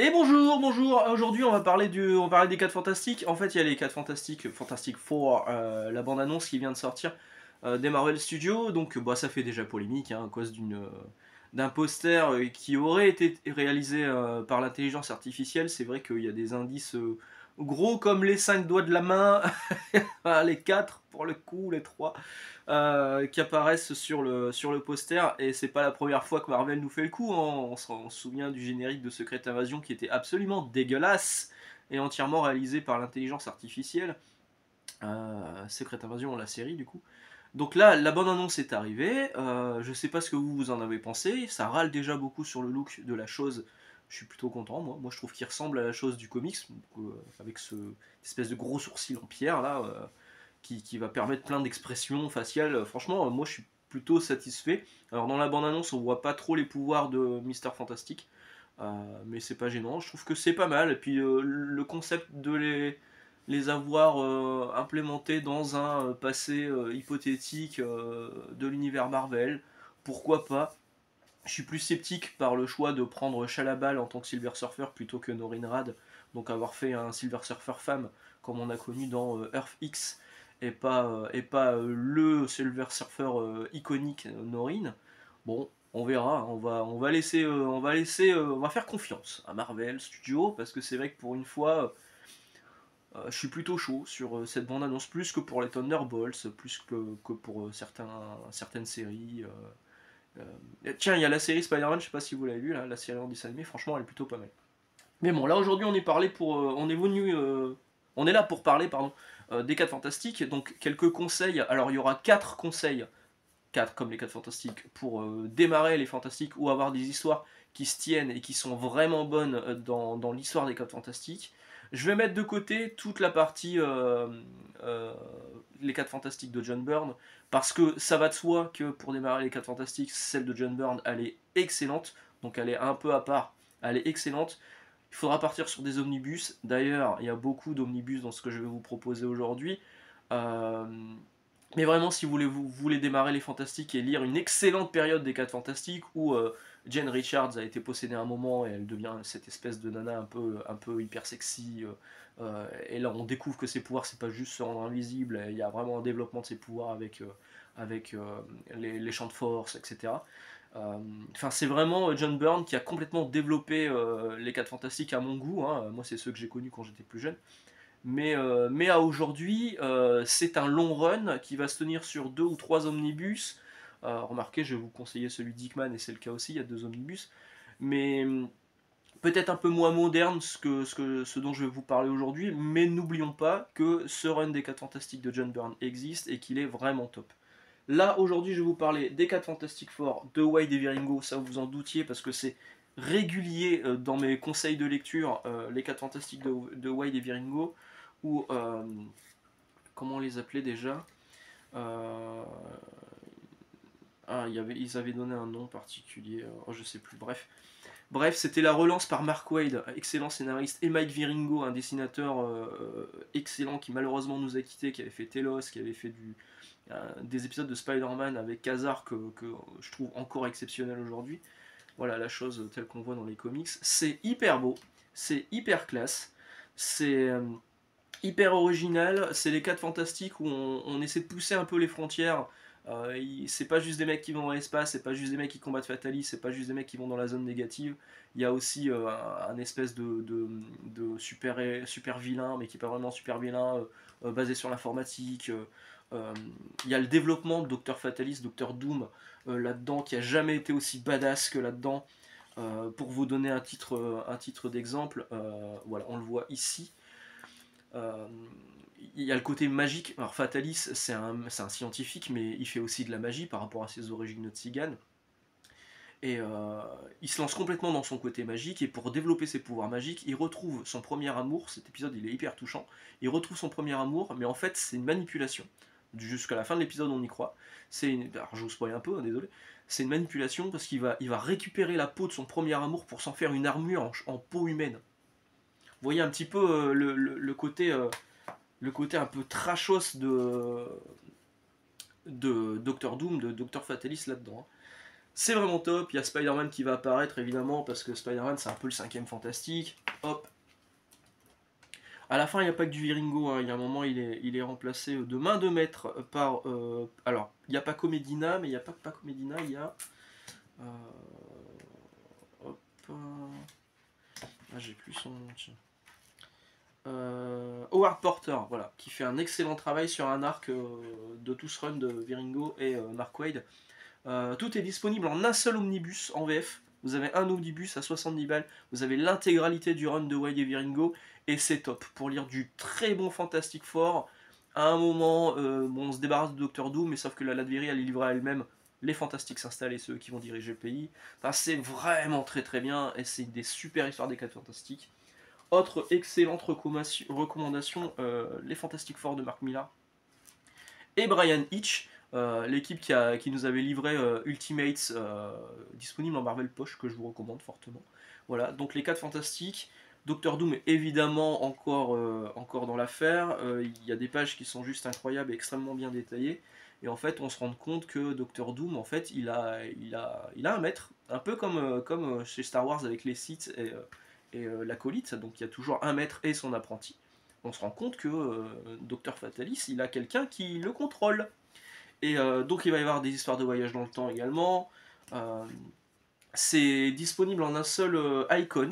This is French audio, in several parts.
Et bonjour, bonjour. Aujourd'hui, on va parler des 4 Fantastiques. En fait, il y a les 4 Fantastiques, Fantastic Four, la bande-annonce qui vient de sortir des Marvel Studios. Donc, bah, ça fait déjà polémique hein, à cause d'un poster qui aurait été réalisé par l'intelligence artificielle. C'est vrai qu'il y a des indices gros comme les 5 doigts de la main, les 4 pour le coup, les 3 qui apparaissent sur le poster, et c'est pas la première fois que Marvel nous fait le coup, hein. On se souvient du générique de Secret Invasion qui était absolument dégueulasse et entièrement réalisé par l'intelligence artificielle. Secret Invasion, la série du coup. Donc là, la bonne annonce est arrivée, je sais pas ce que vous en avez pensé, ça râle déjà beaucoup sur le look de la chose. Je suis plutôt content, moi je trouve qu'il ressemble à la chose du comics, avec ce espèce de gros sourcil en pierre là, qui va permettre plein d'expressions faciales. Franchement, moi je suis plutôt satisfait. Alors dans la bande-annonce, on voit pas trop les pouvoirs de Mister Fantastic, mais c'est pas gênant. Je trouve que c'est pas mal. Et puis le concept de les avoir implémentés dans un passé hypothétique de l'univers Marvel, pourquoi pas. Je suis plus sceptique par le choix de prendre Chalabal en tant que Silver Surfer plutôt que Norrin Rad, donc avoir fait un Silver Surfer femme comme on a connu dans Earth X, et pas le Silver Surfer iconique Norrin. Bon, on verra, on va faire confiance à Marvel Studios parce que c'est vrai que pour une fois, je suis plutôt chaud sur cette bande-annonce, plus que pour les Thunderbolts, plus que pour certaines séries. Tiens, il y a la série Spider-Man, je sais pas si vous l'avez vu, là, la série en dessin animé, franchement elle est plutôt pas mal. Mais bon, là aujourd'hui on est là pour parler, pardon, des 4 Fantastiques, donc quelques conseils. Alors il y aura 4 conseils, 4 comme les 4 Fantastiques, pour démarrer les Fantastiques ou avoir des histoires qui se tiennent et qui sont vraiment bonnes dans l'histoire des 4 Fantastiques. Je vais mettre de côté toute la partie euh, les 4 Fantastiques de John Byrne, parce que ça va de soi que pour démarrer les 4 Fantastiques, celle de John Byrne, elle est excellente, donc elle est un peu à part, elle est excellente. Il faudra partir sur des omnibus. D'ailleurs, il y a beaucoup d'omnibus dans ce que je vais vous proposer aujourd'hui. Euh, mais vraiment, si vous voulez démarrer les Fantastiques et lire une excellente période des 4 Fantastiques où Jane Richards a été possédée à un moment et elle devient cette espèce de nana un peu hyper sexy. Et là, on découvre que ses pouvoirs, c'est pas juste se rendre invisible. Il y a vraiment un développement de ses pouvoirs avec les champs de force, etc. Enfin, c'est vraiment John Byrne qui a complètement développé les 4 Fantastiques à mon goût, hein. Moi, c'est ceux que j'ai connus quand j'étais plus jeune. Mais à aujourd'hui, c'est un long run qui va se tenir sur 2 ou 3 omnibus. Remarquez, je vais vous conseiller celui d'Hickman, et c'est le cas aussi, il y a 2 omnibus. Mais peut-être un peu moins moderne ce dont je vais vous parler aujourd'hui, mais n'oublions pas que ce run des 4 Fantastiques de John Byrne existe et qu'il est vraiment top. Là, aujourd'hui, je vais vous parler des 4 Fantastic Four de Wade et Wieringo, ça vous en doutiez parce que c'est régulier dans mes conseils de lecture, les 4 Fantastiques de Wade et Wieringo, ou comment on les appelait déjà. Euh, ils avaient donné un nom particulier, je sais plus, bref, c'était la relance par Mark Waid, excellent scénariste, et Mike Wieringo, un dessinateur excellent qui malheureusement nous a quittés, qui avait fait Telos, qui avait fait des épisodes de Spider-Man avec Kazar que je trouve encore exceptionnel aujourd'hui. Voilà la chose telle qu'on voit dans les comics. C'est hyper beau, c'est hyper classe, c'est hyper original. C'est les 4 fantastiques où on essaie de pousser un peu les frontières. C'est pas juste des mecs qui vont dans l'espace, c'est pas juste des mecs qui combattent Fatalis, c'est pas juste des mecs qui vont dans la zone négative. Il y a aussi un espèce de super vilain, mais qui est pas vraiment super vilain, basé sur l'informatique. Il y a le développement de Docteur Fatalis, Docteur Doom là-dedans, qui a jamais été aussi badass que là-dedans. Pour vous donner un titre d'exemple, voilà, on le voit ici. Euh, il y a le côté magique. Alors Fatalis, c'est un scientifique, mais il fait aussi de la magie par rapport à ses origines de tzigane. Et il se lance complètement dans son côté magique, et pour développer ses pouvoirs magiques, il retrouve son premier amour. Cet épisode, il est hyper touchant. Il retrouve son premier amour, mais en fait, c'est une manipulation. Jusqu'à la fin de l'épisode, on y croit. Alors, je vous spoil un peu, hein, désolé. C'est une manipulation parce qu'il va récupérer la peau de son premier amour pour s'en faire une armure en peau humaine. Vous voyez un petit peu le côté un peu trashos de Doctor Doom, de Doctor Fatalis là-dedans, hein. C'est vraiment top. Il y a Spider-Man qui va apparaître évidemment parce que Spider-Man c'est un peu le 5ème fantastique. Hop. À la fin il n'y a pas que du Viringo, hein. Il y a un moment il est remplacé de main de maître par... alors il n'y a pas Comedina, mais il n'y a pas que Paco Medina, il y a... hop. Ah, j'ai plus son nom, tiens. Howard Porter, voilà, qui fait un excellent travail sur un arc de tout ce run de Viringo et Mark Waid. Tout est disponible en un seul omnibus en VF. Vous avez un omnibus à 70 balles, vous avez l'intégralité du run de Waid et Viringo, et c'est top. Pour lire du très bon Fantastic Four, à un moment, bon, on se débarrasse de Doctor Doom, mais sauf que la Latverie, elle est livrée à elle-même. Les Fantastiques s'installent et ceux qui vont diriger le pays. Enfin, c'est vraiment très très bien, et c'est des super histoires des 4 Fantastiques. Autre excellente recommandation, les Fantastic Four de Mark Millar et Brian Hitch, l'équipe qui nous avait livré Ultimates disponible en Marvel Poche, que je vous recommande fortement. Voilà, donc les 4 Fantastiques. Doctor Doom est évidemment encore dans l'affaire. Il y a des pages qui sont juste incroyables et extrêmement bien détaillées. Et en fait, on se rend compte que Doctor Doom, en fait, il a un maître, un peu comme chez Star Wars avec les Sith et l'acolyte. Donc il y a toujours un maître et son apprenti. On se rend compte que Docteur Fatalis, il a quelqu'un qui le contrôle. Et donc il va y avoir des histoires de voyage dans le temps également. Euh, c'est disponible en un seul Icons.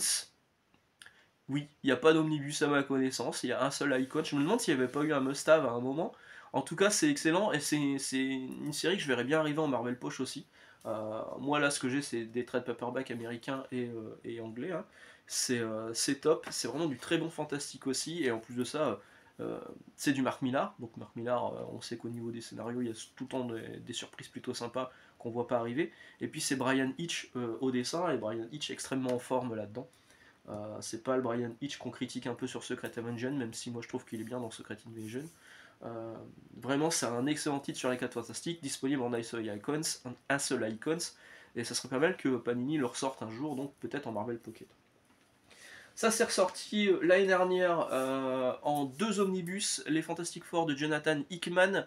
Oui, il n'y a pas d'omnibus à ma connaissance, il y a un seul Icon. Je me demande s'il n'y avait pas eu un must-have à un moment. En tout cas, c'est excellent et c'est une série que je verrais bien arriver en Marvel Poche aussi. Moi, là, ce que j'ai, c'est des trade paperback américains et anglais, hein. C'est top, c'est vraiment du très bon fantastique aussi. Et en plus de ça, c'est du Mark Millar. Donc, Mark Millar, on sait qu'au niveau des scénarios, il y a tout le temps des surprises plutôt sympas qu'on voit pas arriver. Et puis, c'est Brian Hitch au dessin, et Brian Hitch extrêmement en forme là-dedans. C'est pas le Brian Hitch qu'on critique un peu sur Secret Invasion, même si moi je trouve qu'il est bien dans Secret Invasion. Vraiment, c'est un excellent titre sur les 4 Fantastiques, disponible en un seul Icons, et ça serait pas mal que Panini le ressorte un jour, donc peut-être en Marvel Pocket. Ça s'est ressorti l'année dernière en 2 omnibus, les Fantastic Four de Jonathan Hickman.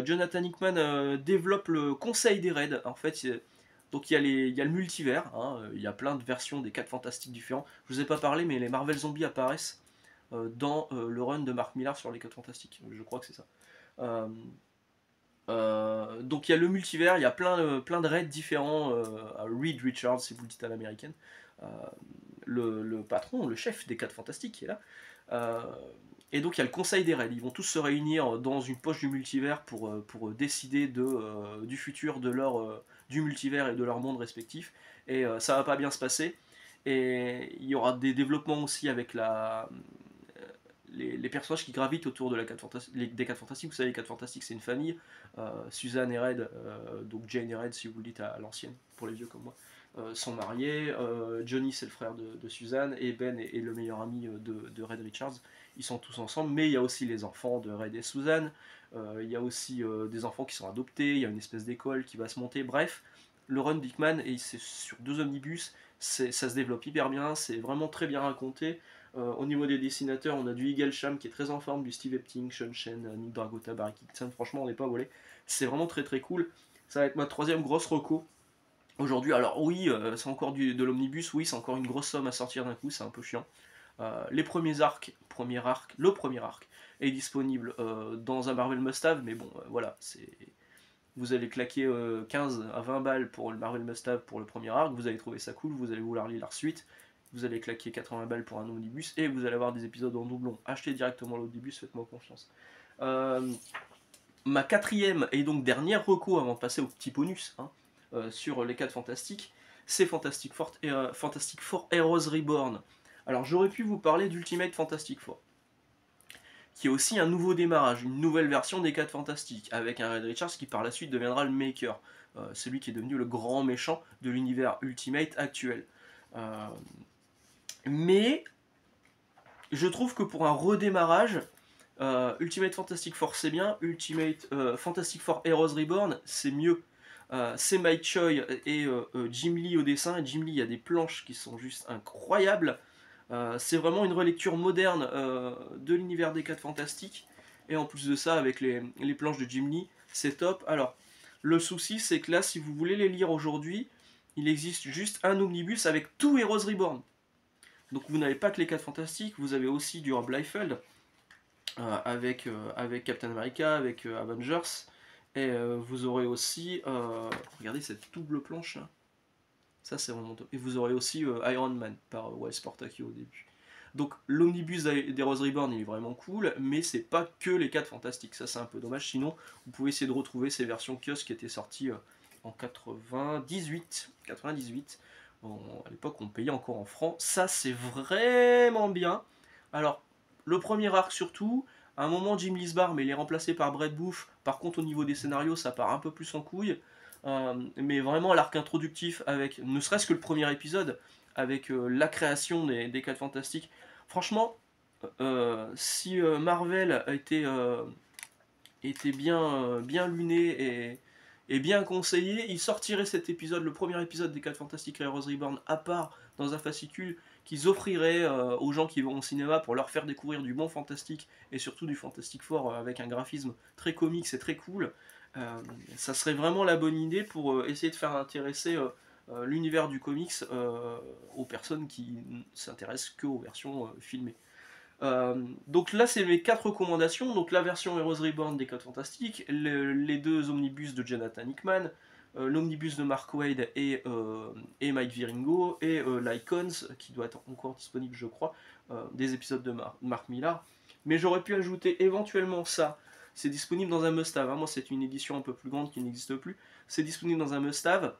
Jonathan Hickman développe le Conseil des Raids. En fait, donc il y a le multivers, hein, il y a plein de versions des 4 Fantastiques différents. Je vous ai pas parlé, mais les Marvel Zombies apparaissent dans le run de Mark Millar sur les 4 Fantastiques. Je crois que c'est ça. Euh, donc il y a le multivers, il y a plein de raids différents. Reed Richards, si vous le dites à l'américaine, euh, le patron, le chef des 4 Fantastiques qui est là. Euh, et donc il y a le conseil des raids. Ils vont tous se réunir dans une poche du multivers pour décider du futur du multivers et de leur monde respectif. Et ça va pas bien se passer. Et il y aura des développements aussi avec les personnages qui gravitent autour de des 4 Fantastiques. Vous savez, les 4 Fantastiques, c'est une famille. Suzanne et Red, donc Jane et Red, si vous le dites à l'ancienne, pour les vieux comme moi, sont mariés. Johnny, c'est le frère de Suzanne, et Ben est le meilleur ami de Red Richards. Ils sont tous ensemble, mais il y a aussi les enfants de Red et Suzanne. Il y a aussi des enfants qui sont adoptés. Il y a une espèce d'école qui va se monter. Bref, le run Dickman, et c'est sur 2 omnibus, ça se développe hyper bien. C'est vraiment très bien raconté. Au niveau des dessinateurs, on a du Eaglesham qui est très en forme, du Steve Epting, Sean Shen, Nick Dragota, Barry Kitson. Franchement, on n'est pas volé. C'est vraiment très très cool. Ça va être ma 3ème grosse reco aujourd'hui. Alors oui, c'est encore de l'omnibus, oui, c'est encore une grosse somme à sortir d'un coup, c'est un peu chiant. Les premiers arcs, le premier arc est disponible dans un Marvel Must-Have, mais bon, voilà, vous allez claquer 15 à 20 balles pour le Marvel Must-Have pour le premier arc, vous allez trouver ça cool, vous allez vouloir lire la suite, vous allez claquer 80 balles pour un omnibus, et vous allez avoir des épisodes en doublon. Achetez directement l'omnibus, faites-moi confiance. Ma 4ème et donc dernière reco avant de passer au petit bonus, hein, sur les 4 Fantastiques, c'est Fantastic Four Heroes Reborn. Alors j'aurais pu vous parler d'Ultimate Fantastic Four, qui est aussi un nouveau démarrage, une nouvelle version des 4 Fantastiques, avec un Red Richards qui par la suite deviendra le Maker, celui qui est devenu le grand méchant de l'univers Ultimate actuel. Mais je trouve que pour un redémarrage, Ultimate Fantastic Four c'est bien, Ultimate Fantastic Four Heroes Reborn c'est mieux. C'est Mike Choi et Jim Lee au dessin. Et Jim Lee, il y a des planches qui sont juste incroyables. C'est vraiment une relecture moderne de l'univers des 4 Fantastiques. Et en plus de ça, avec les planches de Jim Lee, c'est top. Alors, Le souci, c'est que là, si vous voulez les lire aujourd'hui, il existe juste un omnibus avec tout Heroes Reborn. Donc vous n'avez pas que les 4 Fantastiques, vous avez aussi du Rob Liefeld, avec Captain America, avec Avengers, et vous aurez aussi, regardez cette double planche là, ça c'est vraiment top, et vous aurez aussi Iron Man par Wes Portakio au début. Donc l'omnibus d'Heroes Reborn il est vraiment cool, mais c'est pas que les 4 Fantastiques, ça c'est un peu dommage, sinon vous pouvez essayer de retrouver ces versions kiosques qui étaient sorties en 98. Bon, à l'époque on payait encore en francs, ça c'est vraiment bien. Alors le premier arc surtout, à un moment Jim Lisbar mais il est remplacé par Brett Booth, par contre au niveau des scénarios ça part un peu plus en couille, mais vraiment l'arc introductif avec ne serait-ce que le premier épisode, avec la création des 4 Fantastiques, franchement si Marvel était bien luné et bien conseillé, il sortirait cet épisode, le premier épisode des 4 Fantastiques Heroes Reborn, à part dans un fascicule qu'ils offriraient aux gens qui vont au cinéma pour leur faire découvrir du bon fantastique et surtout du Fantastic Four avec un graphisme très comique, c'est très cool. Ça serait vraiment la bonne idée pour essayer de faire intéresser l'univers du comics aux personnes qui ne s'intéressent qu'aux versions filmées. Donc là, c'est mes 4 recommandations. Donc la version Heroes Reborn des 4 Fantastiques, les 2 omnibus de Jonathan Hickman, l'omnibus de Mark Waid et Mike Wieringo, et l'Icons, qui doit être encore disponible, je crois, des épisodes de Mark Millar. Mais j'aurais pu ajouter éventuellement ça. C'est disponible dans un must-have. Hein. Moi, c'est une édition un peu plus grande qui n'existe plus. C'est disponible dans un must-have.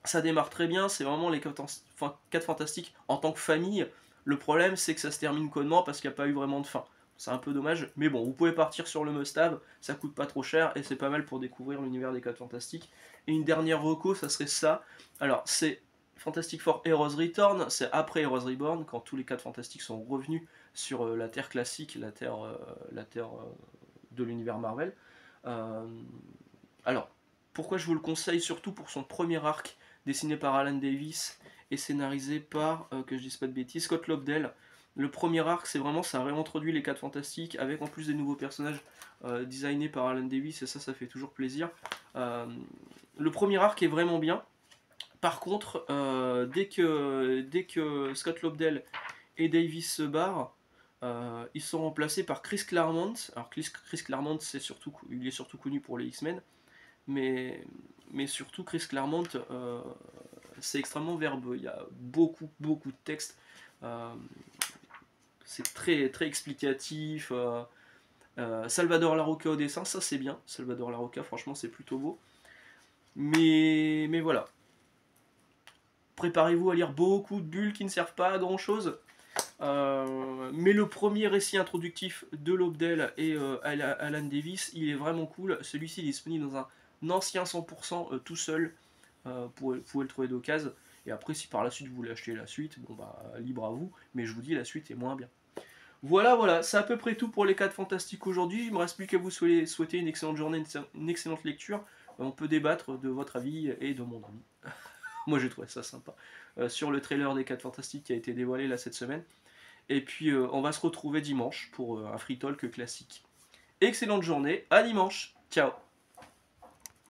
Ça démarre très bien. C'est vraiment les 4 Fantastiques en tant que famille. Le problème, c'est que ça se termine connement parce qu'il n'y a pas eu vraiment de fin. C'est un peu dommage, mais bon, vous pouvez partir sur le must-have, ça coûte pas trop cher et c'est pas mal pour découvrir l'univers des 4 Fantastiques. Et une dernière reco, ça serait ça. Alors, c'est Fantastic Four Heroes Return, c'est après Heroes Reborn, quand tous les 4 Fantastiques sont revenus sur la Terre classique, la Terre de l'univers Marvel. Euh, alors, pourquoi je vous le conseille? Surtout pour son premier arc, dessiné par Alan Davis et scénarisé par, que je dise pas de bêtises, Scott Lobdell. Le premier arc, c'est vraiment, ça réintroduit les 4 Fantastiques, avec en plus des nouveaux personnages designés par Alan Davis, et ça fait toujours plaisir. Le premier arc est vraiment bien. Par contre, dès que Scott Lobdell et Davis se barrent, ils sont remplacés par Chris Claremont. Alors Chris Claremont, il est surtout connu pour les X-Men, mais surtout Chris Claremont, c'est extrêmement verbeux. Il y a beaucoup de textes. C'est très explicatif. Salvador Larroca au dessin, ça c'est bien. Salvador Larroca, franchement, c'est plutôt beau. Mais voilà. Préparez-vous à lire beaucoup de bulles qui ne servent pas à grand chose. Mais le premier récit introductif de Lobdell et Alan Davis, il est vraiment cool. Celui-ci il est disponible dans un ancien 100% tout seul. Vous pouvez le trouver d'occasion. Et après, si par la suite vous voulez acheter la suite, bon bah libre à vous. Mais je vous dis, la suite est moins bien. Voilà, c'est à peu près tout pour les 4 Fantastiques aujourd'hui. Il me reste plus qu'à vous souhaiter une excellente journée, une excellente lecture. On peut débattre de votre avis et de mon avis. Moi j'ai trouvé ça sympa. Sur le trailer des 4 Fantastiques qui a été dévoilé là cette semaine. Et puis on va se retrouver dimanche pour un free talk classique. Excellente journée, à dimanche, ciao.